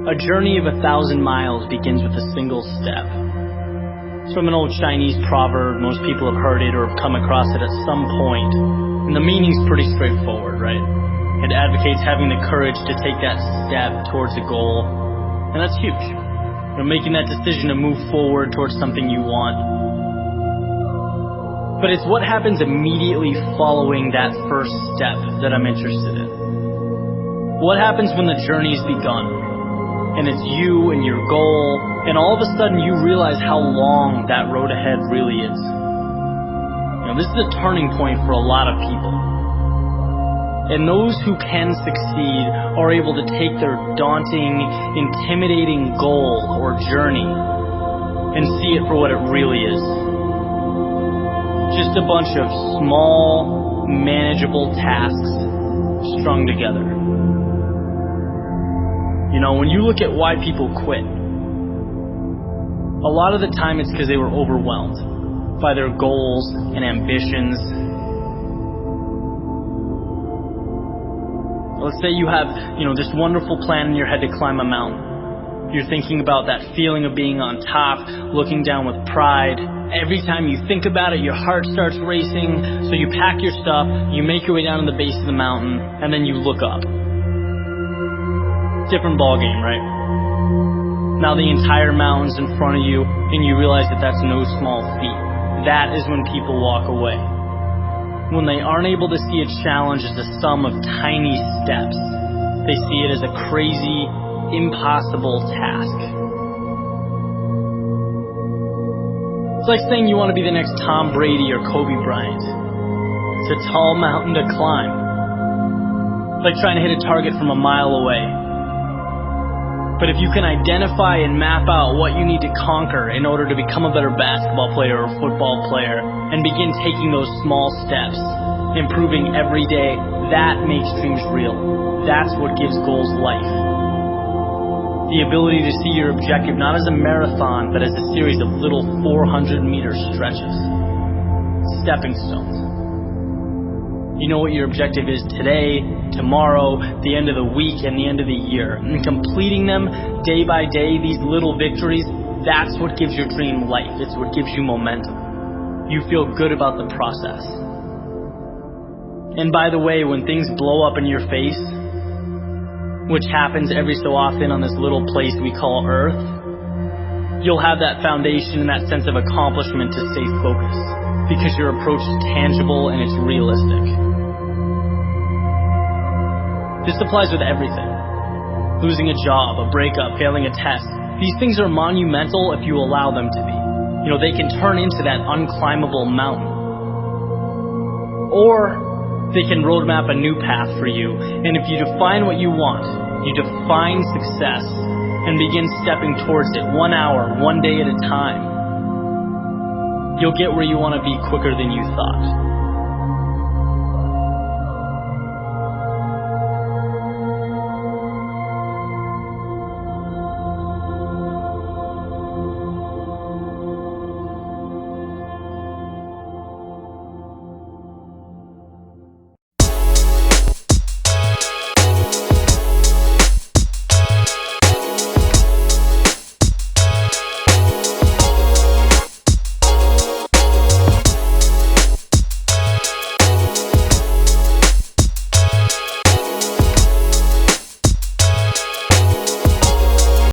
A journey of 1,000 miles begins with a single step. It's from an old Chinese proverb. Most people have heard it or have come across it at some point. And the meaning's pretty straightforward, right? It advocates having the courage to take that step towards a goal. And that's huge. Making that decision to move forward towards something you want. But it's what happens immediately following that first step that I'm interested in. What happens when the journey's begun? And it's you and your goal, and all of a sudden you realize how long that road ahead really is. This is a turning point for a lot of people. And those who can succeed are able to take their daunting, intimidating goal or journey and see it for what it really is. Just a bunch of small, manageable tasks strung together. When you look at why people quit, a lot of the time it's because they were overwhelmed by their goals and ambitions. Let's say you have, this wonderful plan in your head to climb a mountain. You're thinking about that feeling of being on top, looking down with pride. Every time you think about it, your heart starts racing. So you pack your stuff, you make your way down to the base of the mountain, and then you look up. Different ball game, right? Now the entire mountain's in front of you, and you realize that that's no small feat. That is when people walk away. When they aren't able to see a challenge as a sum of tiny steps, they see it as a crazy, impossible task. It's like saying you want to be the next Tom Brady or Kobe Bryant. It's a tall mountain to climb. It's like trying to hit a target from a mile away. But if you can identify and map out what you need to conquer in order to become a better basketball player or football player and begin taking those small steps, improving every day, that makes dreams real. That's what gives goals life. The ability to see your objective not as a marathon, but as a series of little 400-meter stretches. Stepping stones. You know what your objective is today, tomorrow, the end of the week, and the end of the year. And completing them day by day, these little victories, that's what gives your dream life. It's what gives you momentum. You feel good about the process. And by the way, when things blow up in your face, which happens every so often on this little place we call Earth, you'll have that foundation and that sense of accomplishment to stay focused, because your approach is tangible and it's realistic. This applies with everything. Losing a job, a breakup, failing a test. These things are monumental if you allow them to be. They can turn into that unclimbable mountain. Or they can roadmap a new path for you. And if you define what you want, you define success and begin stepping towards it 1 hour, 1 day at a time, you'll get where you want to be quicker than you thought.